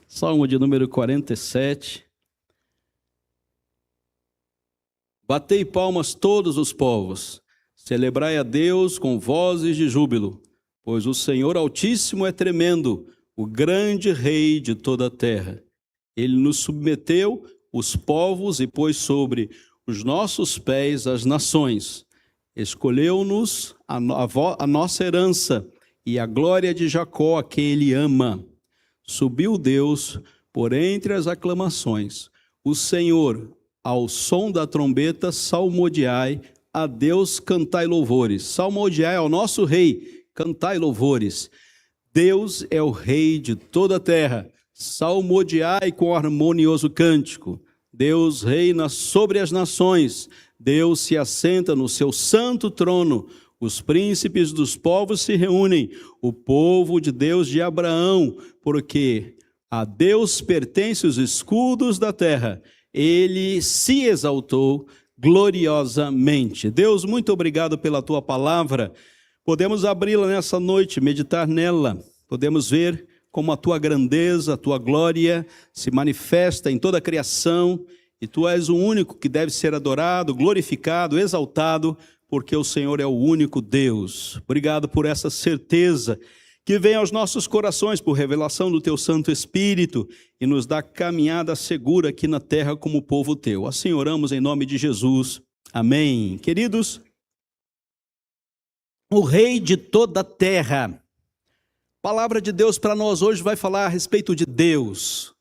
Salmo de número 47. Batei palmas todos os povos, celebrai a Deus com vozes de júbilo, pois o Senhor Altíssimo é tremendo, o grande Rei de toda a terra. Ele nos submeteu os povos e pôs sobre os nossos pés as nações. Escolheu-nos a nossa herança e a glória de Jacó, a quem ele ama. Subiu Deus por entre as aclamações. O Senhor, ao som da trombeta, salmodiai, a Deus cantai louvores. Salmodiai ao nosso Rei, cantai louvores. Deus é o Rei de toda a terra. Salmodiai com harmonioso cântico. Deus reina sobre as nações. Deus se assenta no seu santo trono. Os príncipes dos povos se reúnem. O povo de Deus de Abraão, porque a Deus pertencem os escudos da terra. Ele se exaltou gloriosamente. Deus, muito obrigado pela tua palavra. Podemos abri-la nessa noite, meditar nela. Podemos ver como a tua grandeza, a tua glória se manifesta em toda a criação. E tu és o único que deve ser adorado, glorificado, exaltado, porque o Senhor é o único Deus. Obrigado por essa certeza que vem aos nossos corações por revelação do teu Santo Espírito e nos dá caminhada segura aqui na terra como povo teu. Assim oramos em nome de Jesus. Amém. Queridos, o Rei de toda a terra. A palavra de Deus para nós hoje vai falar a respeito de Deus.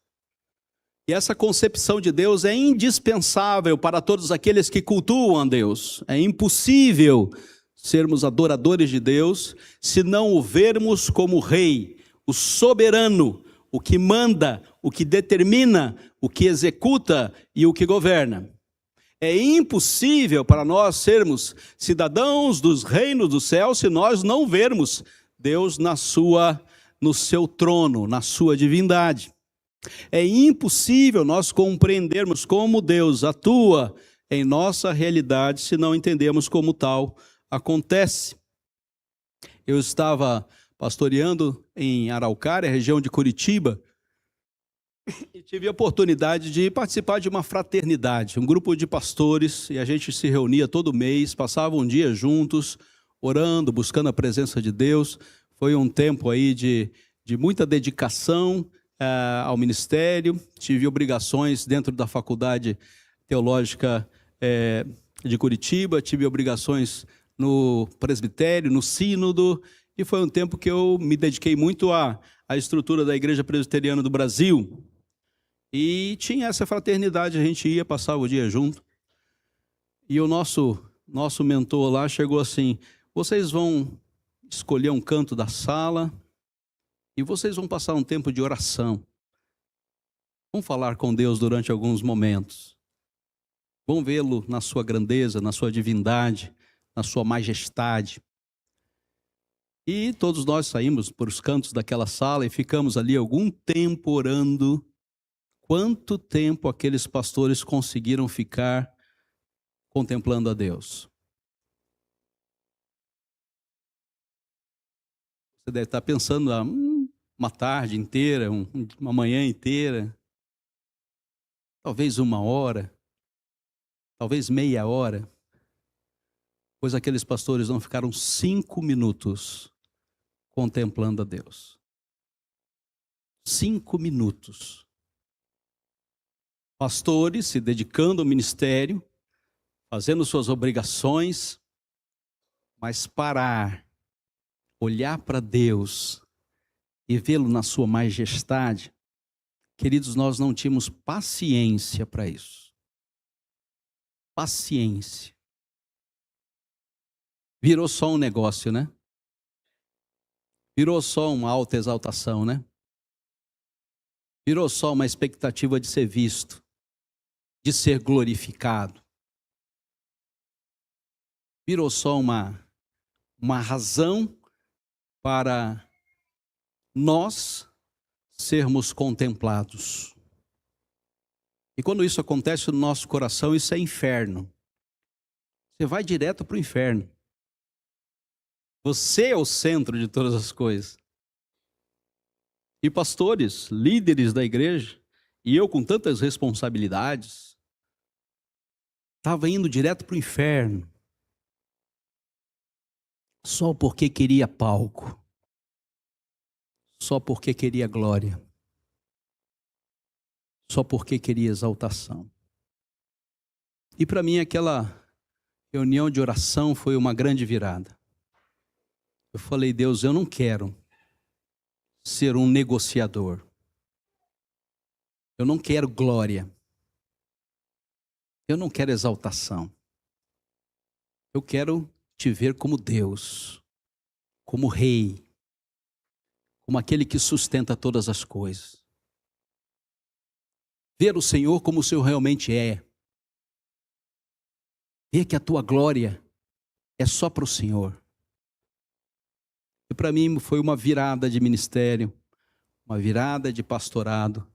E essa concepção de Deus é indispensável para todos aqueles que cultuam a Deus. É impossível sermos adoradores de Deus se não o vermos como Rei, o soberano, o que manda, o que determina, o que executa e o que governa. É impossível para nós sermos cidadãos dos reinos do céu se nós não vermos Deus no seu trono, na sua divindade. É impossível nós compreendermos como Deus atua em nossa realidade se não entendemos como tal acontece. Eu estava pastoreando em Araucária, região de Curitiba, e tive a oportunidade de participar de uma fraternidade, um grupo de pastores, e a gente se reunia todo mês, passava um dia juntos, orando, buscando a presença de Deus. Foi um tempo aí de muita dedicação ao ministério. Tive obrigações dentro da Faculdade Teológica de Curitiba, tive obrigações no presbitério, no sínodo, e foi um tempo que eu me dediquei muito à estrutura da Igreja Presbiteriana do Brasil. E tinha essa fraternidade, a gente ia, passar o dia junto. E o nosso mentor lá chegou assim: vocês vão escolher um canto da sala e vocês vão passar um tempo de oração. Vão falar com Deus durante alguns momentos. Vão vê-lo na sua grandeza, na sua divindade, na sua majestade. E todos nós saímos por os cantos daquela sala e ficamos ali algum tempo orando. Quanto tempo aqueles pastores conseguiram ficar contemplando a Deus? Você deve estar pensando uma tarde inteira, uma manhã inteira, talvez uma hora, talvez meia hora. Pois aqueles pastores não ficaram 5 minutos contemplando a Deus. 5 minutos. Pastores se dedicando ao ministério, fazendo suas obrigações, mas parar, olhar para Deus e vê-lo na sua majestade. Queridos, nós não tínhamos paciência para isso. Paciência. Virou só um negócio, né? Virou só uma alta exaltação, né? Virou só uma expectativa de ser visto, de ser glorificado. Virou só uma razão para nós sermos contemplados. E quando isso acontece no nosso coração, isso é inferno. Você vai direto para o inferno. Você é o centro de todas as coisas. E pastores, líderes da igreja, e eu com tantas responsabilidades, estava indo direto para o inferno, só porque queria palco, só porque queria glória, só porque queria exaltação. E para mim aquela reunião de oração foi uma grande virada. Eu falei, Deus, eu não quero ser um negociador. Eu não quero glória. Eu não quero exaltação. Eu quero te ver como Deus, como Rei, como aquele que sustenta todas as coisas. Ver o Senhor como o Senhor realmente é. Ver que a tua glória é só para o Senhor. E para mim foi uma virada de ministério, uma virada de pastorado,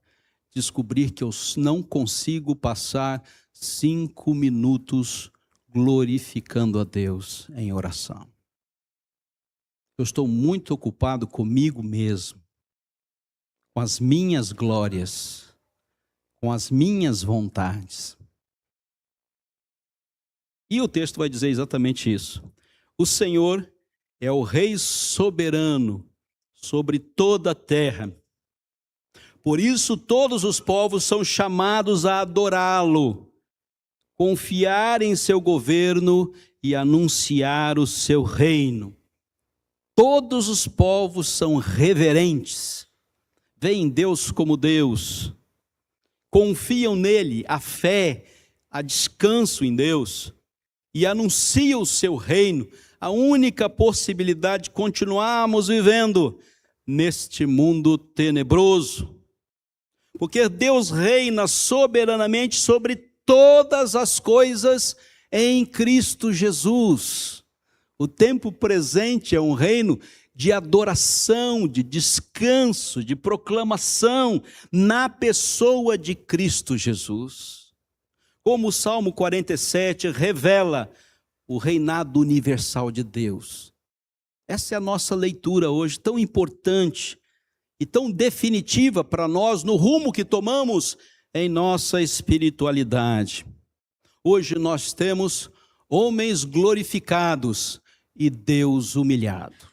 descobrir que eu não consigo passar 5 minutos glorificando a Deus em oração. Eu estou muito ocupado comigo mesmo, com as minhas glórias, com as minhas vontades. E o texto vai dizer exatamente isso. O Senhor é o Rei soberano sobre toda a terra. Por isso todos os povos são chamados a adorá-lo, confiar em seu governo e anunciar o seu reino. Todos os povos são reverentes, veem Deus como Deus, confiam nele, a fé, a descanso em Deus, e anunciam o seu reino, a única possibilidade de continuarmos vivendo neste mundo tenebroso. Porque Deus reina soberanamente sobre todas as coisas em Cristo Jesus. O tempo presente é um reino de adoração, de descanso, de proclamação na pessoa de Cristo Jesus. Como o Salmo 47 revela o reinado universal de Deus. Essa é a nossa leitura hoje, tão importante e tão definitiva para nós no rumo que tomamos em nossa espiritualidade. Hoje nós temos homens glorificados e Deus humilhado.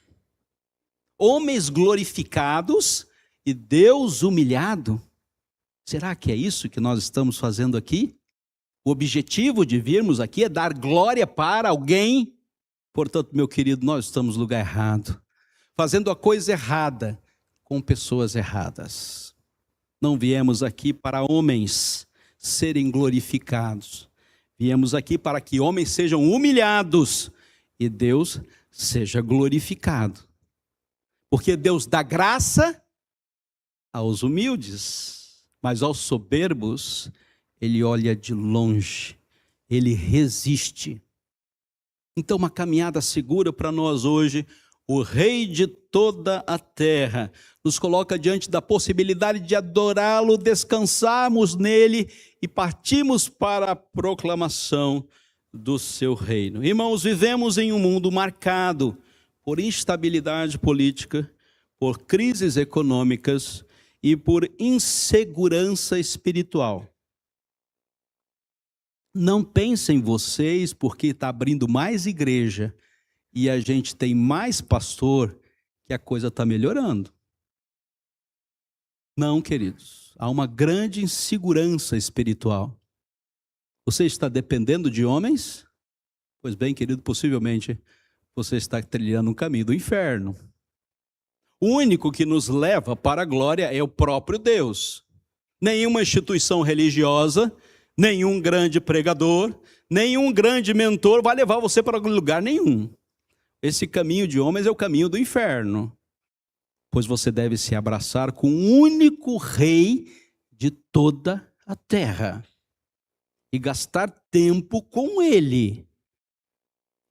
Homens glorificados e Deus humilhado. Será que é isso que nós estamos fazendo aqui? O objetivo de virmos aqui é dar glória para alguém. Portanto, meu querido, nós estamos no lugar errado, fazendo a coisa errada, com pessoas erradas. Não viemos aqui para homens serem glorificados. Viemos aqui para que homens sejam humilhados e Deus seja glorificado. Porque Deus dá graça aos humildes, mas aos soberbos Ele olha de longe, Ele resiste. Então, uma caminhada segura para nós hoje. O Rei de toda a terra nos coloca diante da possibilidade de adorá-lo, descansarmos nele e partimos para a proclamação do seu reino. Irmãos, vivemos em um mundo marcado por instabilidade política, por crises econômicas e por insegurança espiritual. Não pensem vocês, porque está abrindo mais igreja e a gente tem mais pastor, que a coisa está melhorando. Não, queridos, há uma grande insegurança espiritual. Você está dependendo de homens? Pois bem, querido, possivelmente você está trilhando um caminho do inferno. O único que nos leva para a glória é o próprio Deus. Nenhuma instituição religiosa, nenhum grande pregador, nenhum grande mentor vai levar você para lugar nenhum. Esse caminho de homens é o caminho do inferno. Pois você deve se abraçar com o único Rei de toda a terra. E gastar tempo com Ele.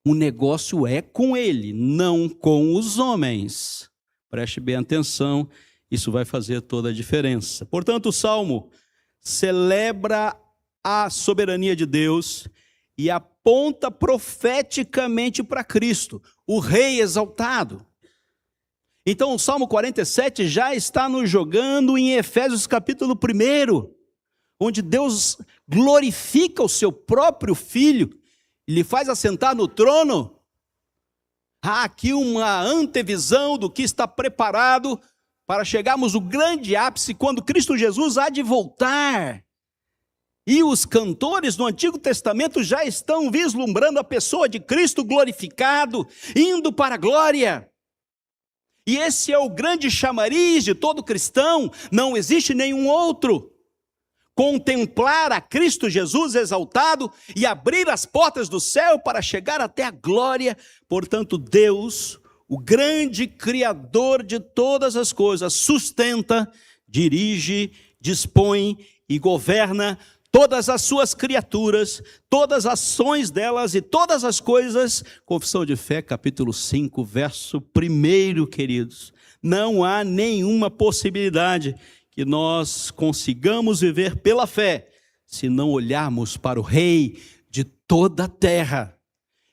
O negócio é com Ele, não com os homens. Preste bem atenção, isso vai fazer toda a diferença. Portanto, o Salmo celebra a soberania de Deus e aponta profeticamente para Cristo, o Rei exaltado. Então o Salmo 47 já está nos jogando em Efésios capítulo 1, onde Deus glorifica o seu próprio Filho, e lhe faz assentar no trono. Há aqui uma antevisão do que está preparado para chegarmos ao grande ápice, quando Cristo Jesus há de voltar. E os cantores do Antigo Testamento já estão vislumbrando a pessoa de Cristo glorificado, indo para a glória. E esse é o grande chamariz de todo cristão, não existe nenhum outro. Contemplar a Cristo Jesus exaltado e abrir as portas do céu para chegar até a glória. Portanto, Deus, o grande Criador de todas as coisas, sustenta, dirige, dispõe e governa todas as suas criaturas, todas as ações delas e todas as coisas. Confissão de Fé, capítulo 5, verso 1, queridos. Não há nenhuma possibilidade que nós consigamos viver pela fé, se não olharmos para o Rei de toda a terra,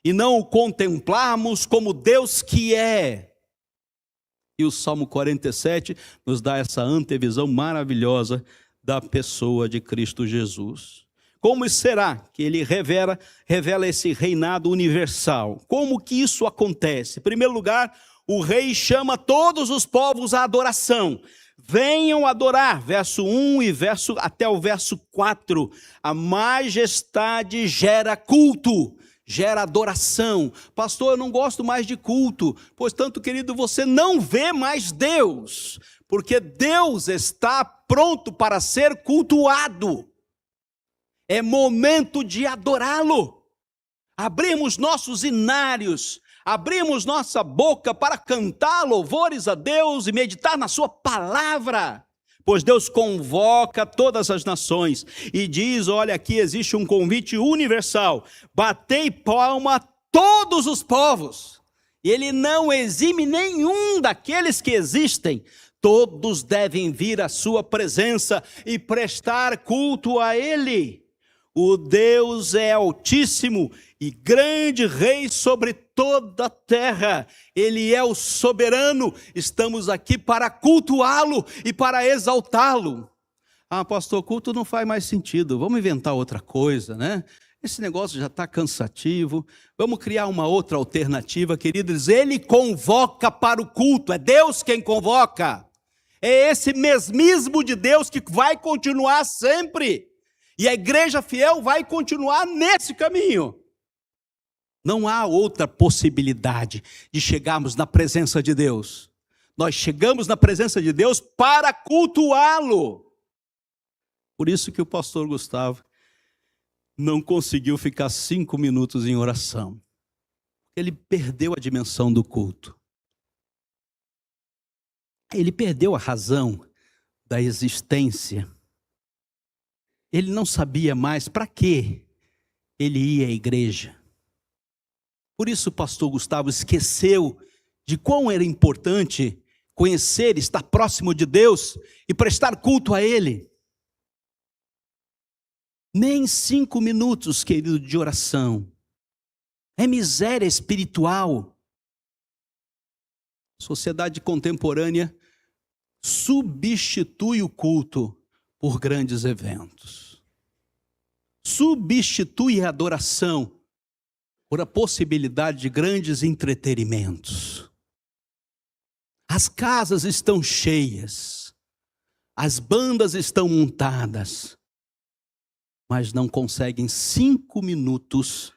e não o contemplarmos como Deus que é. E o Salmo 47 nos dá essa antevisão maravilhosa da pessoa de Cristo Jesus. Como será que ele revela esse reinado universal? Como que isso acontece? Em primeiro lugar, o rei chama todos os povos à adoração. Venham adorar, verso 1 e até o verso 4. A majestade gera culto, gera adoração. Pastor, eu não gosto mais de culto. Pois tanto, querido, você não vê mais Deus, porque Deus está pronto para ser cultuado. É momento de adorá-lo. Abrimos nossos inários, abrimos nossa boca para cantar louvores a Deus e meditar na sua palavra. Pois Deus convoca todas as nações e diz, olha, aqui existe um convite universal. Batei palma a todos os povos. E ele não exime nenhum daqueles que existem. Todos devem vir à sua presença e prestar culto a ele. O Deus é altíssimo e grande rei sobre toda a terra. Ele é o soberano. Estamos aqui para cultuá-lo e para exaltá-lo. Ah, pastor, culto não faz mais sentido. Vamos inventar outra coisa, né? Esse negócio já está cansativo. Vamos criar uma outra alternativa, queridos. Ele convoca para o culto. É Deus quem convoca. É esse mesmismo de Deus que vai continuar sempre. E a igreja fiel vai continuar nesse caminho. Não há outra possibilidade de chegarmos na presença de Deus. Nós chegamos na presença de Deus para cultuá-lo. Por isso que o pastor Gustavo não conseguiu ficar 5 minutos em oração. Ele perdeu a dimensão do culto. Ele perdeu a razão da existência. Ele não sabia mais para que ele ia à igreja. Por isso o pastor Gustavo esqueceu de quão era importante conhecer, estar próximo de Deus e prestar culto a Ele. Nem 5 minutos, querido, de oração. É miséria espiritual. A sociedade contemporânea substitui o culto por grandes eventos. Substitui a adoração por a possibilidade de grandes entretenimentos. As casas estão cheias, as bandas estão montadas, mas não conseguem 5 minutos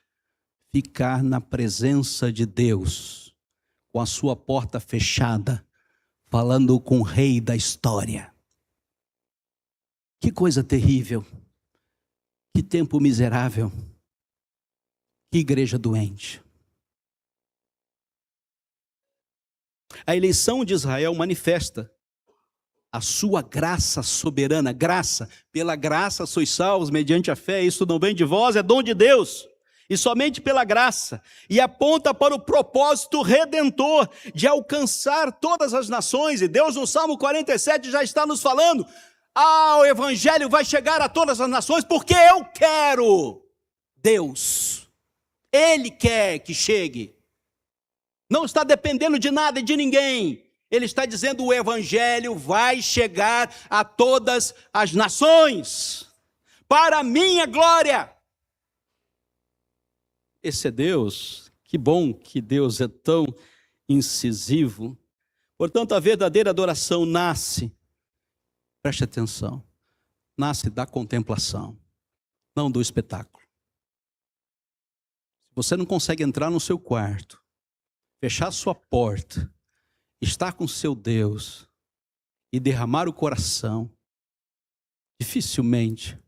ficar na presença de Deus, com a sua porta fechada, falando com o rei da história. Que coisa terrível, que tempo miserável, que igreja doente. A eleição de Israel manifesta a sua graça soberana, graça, pela graça sois salvos mediante a fé, isso não vem de vós, é dom de Deus, e somente pela graça, e aponta para o propósito redentor de alcançar todas as nações, e Deus no Salmo 47 já está nos falando, o evangelho vai chegar a todas as nações, porque eu quero. Deus, Ele quer que chegue. Não está dependendo de nada e de ninguém. Ele está dizendo: o evangelho vai chegar a todas as nações, para a minha glória. Esse é Deus. Que bom que Deus é tão incisivo. Portanto, a verdadeira adoração nasce, preste atenção, nasce da contemplação, não do espetáculo. Você não consegue entrar no seu quarto, fechar sua porta, estar com seu Deus e derramar o coração, dificilmente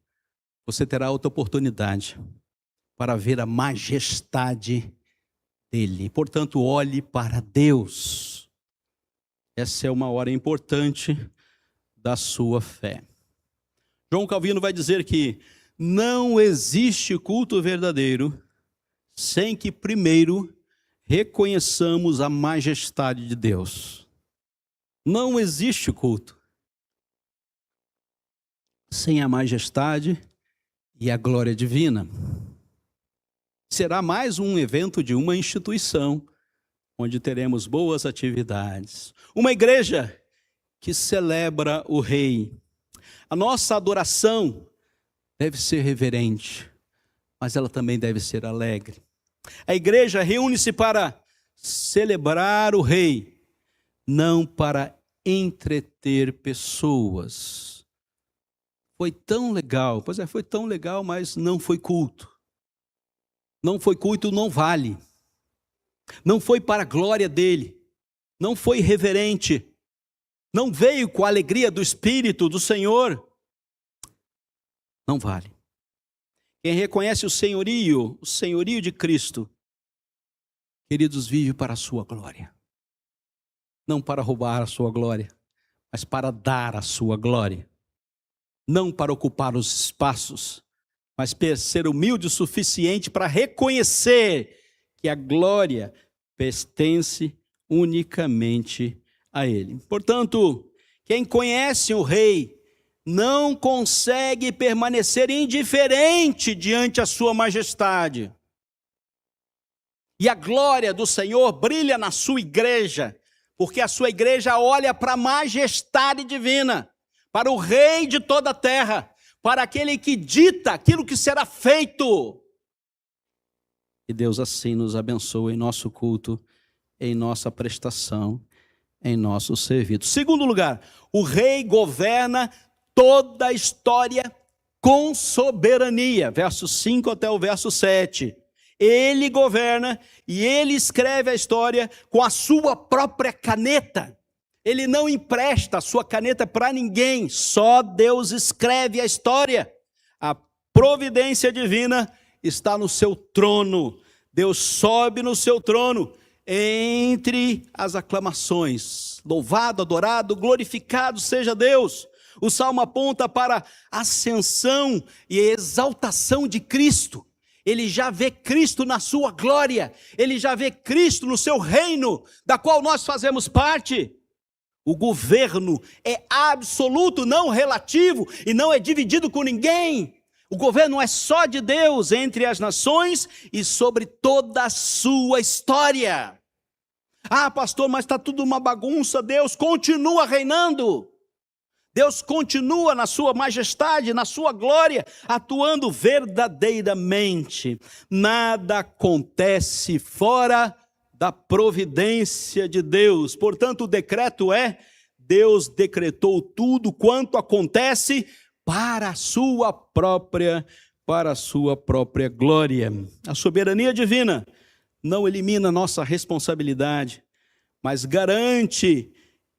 você terá outra oportunidade para ver a majestade dele. Portanto, olhe para Deus. Essa é uma hora importante da sua fé. João Calvino vai dizer que não existe culto verdadeiro sem que primeiro reconheçamos a majestade de Deus. Não existe culto sem a majestade e a glória divina. Será mais um evento de uma instituição, onde teremos boas atividades. Uma igreja que celebra o Rei. A nossa adoração deve ser reverente, mas ela também deve ser alegre. A igreja reúne-se para celebrar o Rei, não para entreter pessoas. Foi tão legal, foi tão legal, mas não foi culto. Não foi culto, não vale. Não foi para a glória dele. Não foi reverente. Não veio com a alegria do Espírito do Senhor. Não vale. Quem reconhece o senhorio de Cristo, queridos, vive para a sua glória. Não para roubar a sua glória, mas para dar a sua glória. Não para ocupar os espaços, mas para ser humilde o suficiente para reconhecer que a glória pertence unicamente a Ele. Portanto, quem conhece o Rei não consegue permanecer indiferente diante a sua majestade. E a glória do Senhor brilha na sua igreja, porque a sua igreja olha para a majestade divina, para o Rei de toda a terra, para aquele que dita aquilo que será feito. Que Deus assim nos abençoe em nosso culto, em nossa prestação, em nosso serviço. Segundo lugar, o Rei governa toda a história com soberania. Verso 5 até o verso 7. Ele governa e ele escreve a história com a sua própria caneta. Ele não empresta a sua caneta para ninguém, só Deus escreve a história. A providência divina está no seu trono. Deus sobe no seu trono entre as aclamações. Louvado, adorado, glorificado seja Deus. O salmo aponta para a ascensão e a exaltação de Cristo. Ele já vê Cristo na sua glória. Ele já vê Cristo no seu reino, da qual nós fazemos parte. O governo é absoluto, não relativo, e não é dividido com ninguém. O governo é só de Deus entre as nações e sobre toda a sua história. Ah, pastor, mas está tudo uma bagunça. Deus continua reinando. Deus continua na sua majestade, na sua glória, atuando verdadeiramente. Nada acontece fora da providência de Deus. Portanto, o decreto é: Deus decretou tudo quanto acontece para a sua própria glória. A soberania divina não elimina nossa responsabilidade, mas garante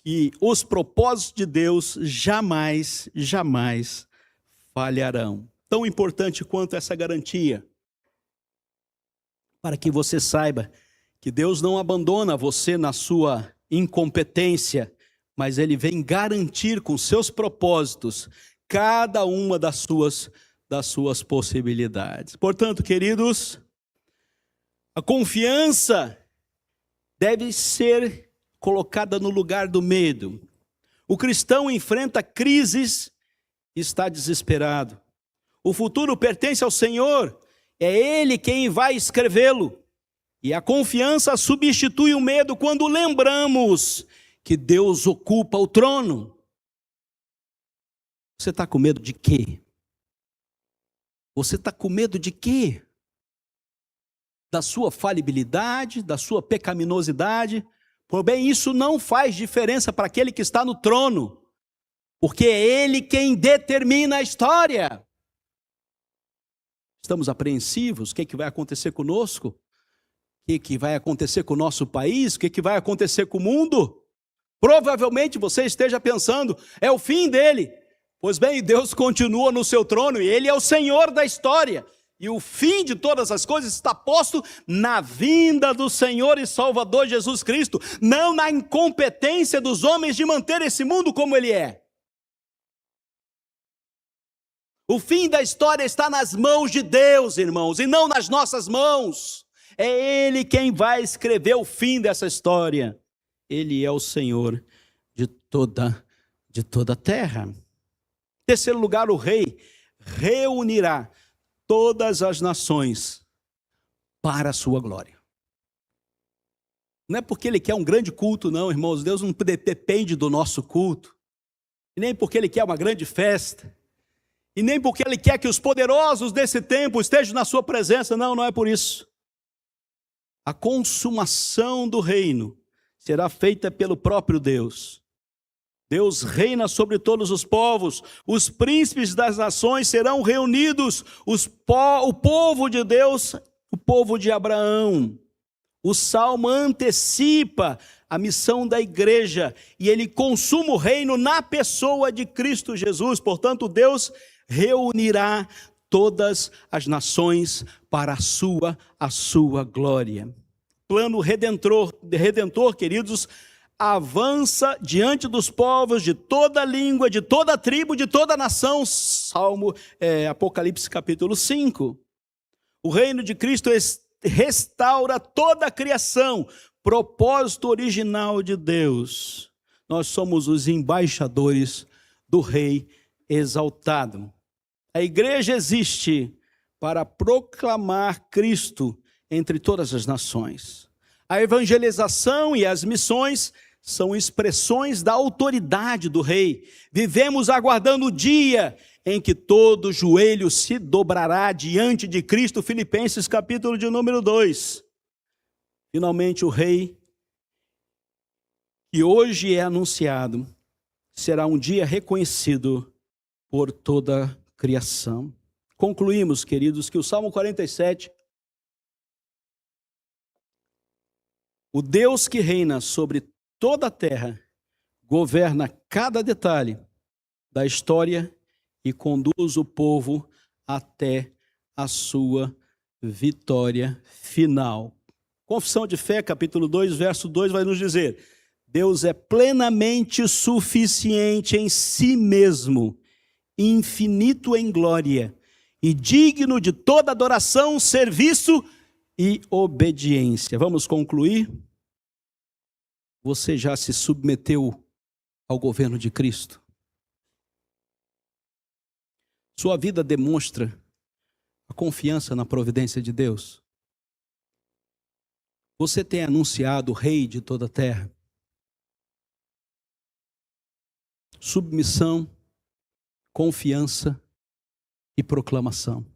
que os propósitos de Deus jamais falharão. Tão importante quanto essa garantia, para que você saiba que Deus não abandona você na sua incompetência, mas Ele vem garantir com seus propósitos cada uma das suas possibilidades. Portanto, queridos, a confiança deve ser colocada no lugar do medo. O cristão enfrenta crises e está desesperado. O futuro pertence ao Senhor, é Ele quem vai escrevê-lo. E a confiança substitui o medo quando lembramos que Deus ocupa o trono. Você está com medo de quê? Você está com medo de quê? Da sua falibilidade, da sua pecaminosidade? Porém, isso não faz diferença para aquele que está no trono, porque é Ele quem determina a história. Estamos apreensivos? O que vai acontecer conosco? O que vai acontecer com o nosso país? O que vai acontecer com o mundo? Provavelmente você esteja pensando, é o fim dele. Pois bem, Deus continua no seu trono e Ele é o Senhor da história. E o fim de todas as coisas está posto na vinda do Senhor e Salvador Jesus Cristo, não na incompetência dos homens de manter esse mundo como ele é. O fim da história está nas mãos de Deus, irmãos, e não nas nossas mãos. É Ele quem vai escrever o fim dessa história. Ele é o Senhor de toda a terra. Em terceiro lugar, o rei reunirá todas as nações para a sua glória. Não é porque Ele quer um grande culto, não, irmãos. Deus não depende do nosso culto. E nem porque Ele quer uma grande festa. E nem porque Ele quer que os poderosos desse tempo estejam na sua presença. Não, não é por isso. A consumação do reino será feita pelo próprio Deus. Deus reina sobre todos os povos, os príncipes das nações serão reunidos, o povo de Deus, o povo de Abraão. O Salmo antecipa a missão da igreja e ele consuma o reino na pessoa de Cristo Jesus. Portanto, Deus reunirá todas as nações para a sua glória. Plano redentor, queridos, avança diante dos povos de toda língua, de toda tribo, de toda nação. Apocalipse capítulo 5. O reino de Cristo restaura toda a criação, propósito original de Deus. Nós somos os embaixadores do Rei exaltado. A igreja existe para proclamar Cristo entre todas as nações. A evangelização e as missões são expressões da autoridade do rei. Vivemos aguardando o dia em que todo joelho se dobrará diante de Cristo. Filipenses capítulo de número 2. Finalmente o rei, que hoje é anunciado, será um dia reconhecido por toda a criação. Concluímos, queridos, que o Salmo 47, o Deus que reina sobre toda a terra, governa cada detalhe da história e conduz o povo até a sua vitória final. Confissão de Fé, capítulo 2, verso 2, vai nos dizer: Deus é plenamente suficiente em si mesmo, infinito em glória, e digno de toda adoração, serviço e obediência. Vamos concluir? Você já se submeteu ao governo de Cristo? Sua vida demonstra a confiança na providência de Deus? Você tem anunciado o Rei de toda a terra? Submissão, confiança e proclamação.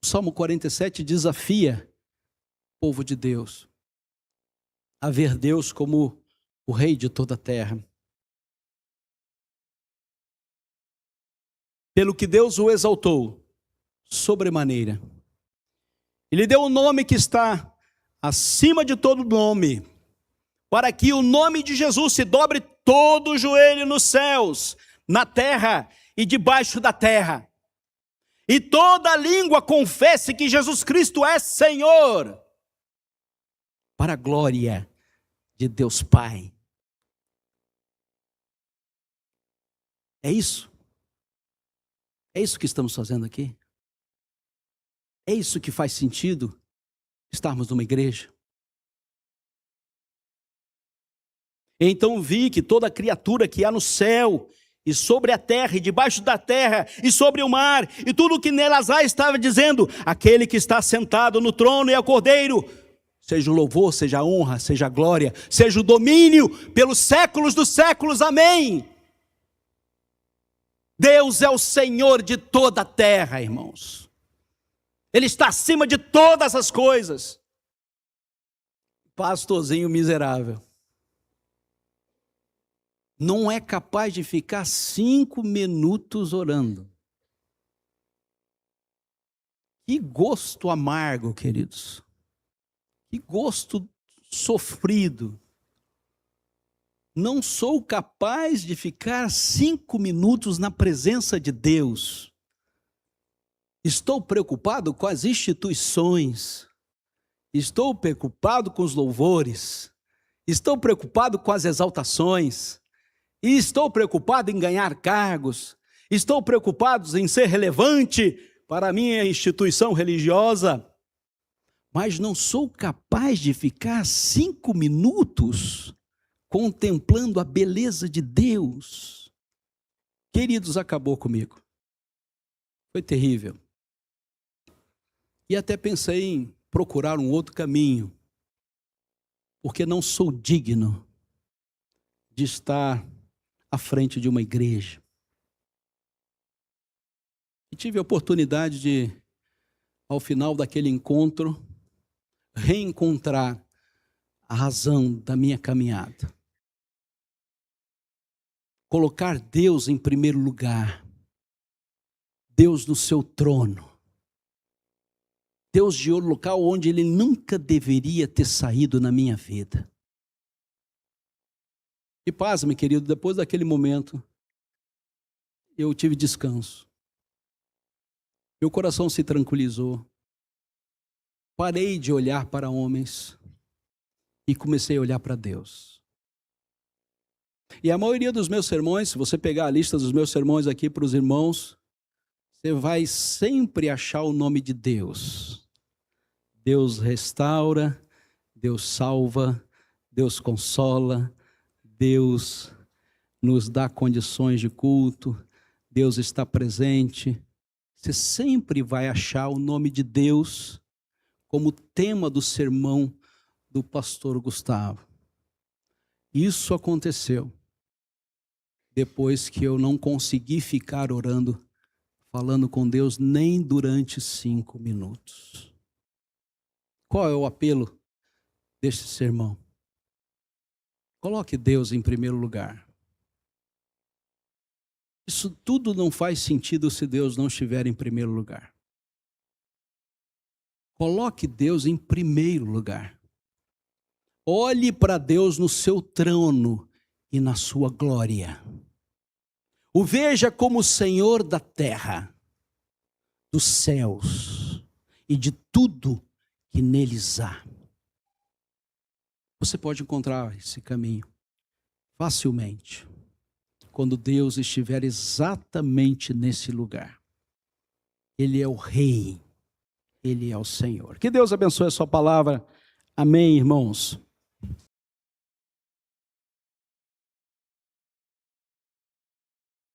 O Salmo 47 desafia o povo de Deus a ver Deus como o Rei de toda a terra. Pelo que Deus o exaltou sobremaneira. Ele deu um nome que está acima de todo nome, para que o nome de Jesus se dobre todo o joelho nos céus, na terra e debaixo da terra. E toda língua confesse que Jesus Cristo é Senhor, para a glória de Deus Pai. É isso? É isso que estamos fazendo aqui? É isso que faz sentido estarmos numa igreja? Então vi que toda criatura que há no céu e sobre a terra, e debaixo da terra, e sobre o mar, e tudo o que nelas há, estava dizendo: aquele que está sentado no trono e ao Cordeiro, seja o louvor, seja a honra, seja a glória, seja o domínio pelos séculos dos séculos, amém. Deus é o Senhor de toda a terra, irmãos. Ele está acima de todas as coisas. Pastorzinho miserável não é capaz de ficar 5 minutos orando. Que gosto amargo, queridos. Que gosto sofrido. Não sou capaz de ficar 5 minutos na presença de Deus. Estou preocupado com as instituições. Estou preocupado com os louvores. Estou preocupado com as exaltações. E estou preocupado em ganhar cargos. Estou preocupado em ser relevante para a minha instituição religiosa. Mas não sou capaz de ficar 5 minutos contemplando a beleza de Deus. Queridos, acabou comigo. Foi terrível. E até pensei em procurar um outro caminho, porque não sou digno de estar à frente de uma igreja. E tive a oportunidade de, ao final daquele encontro, reencontrar a razão da minha caminhada. Colocar Deus em primeiro lugar. Deus no seu trono. Deus de outro local onde Ele nunca deveria ter saído na minha vida. E pasme, querido, depois daquele momento, eu tive descanso. Meu coração se tranquilizou. Parei de olhar para homens e comecei a olhar para Deus. E a maioria dos meus sermões, se você pegar a lista dos meus sermões aqui para os irmãos, você vai sempre achar o nome de Deus. Deus restaura, Deus salva, Deus consola, Deus nos dá condições de culto, Deus está presente. Você sempre vai achar o nome de Deus como tema do sermão do pastor Gustavo. Isso aconteceu depois que eu não consegui ficar orando, falando com Deus nem durante 5 minutos. Qual é o apelo deste sermão? Coloque Deus em primeiro lugar. Isso tudo não faz sentido se Deus não estiver em primeiro lugar. Coloque Deus em primeiro lugar. Olhe para Deus no seu trono e na sua glória. O veja como o Senhor da terra, dos céus e de tudo que neles há. Você pode encontrar esse caminho facilmente quando Deus estiver exatamente nesse lugar. Ele é o Rei, Ele é o Senhor. Que Deus abençoe a sua palavra. Amém, irmãos.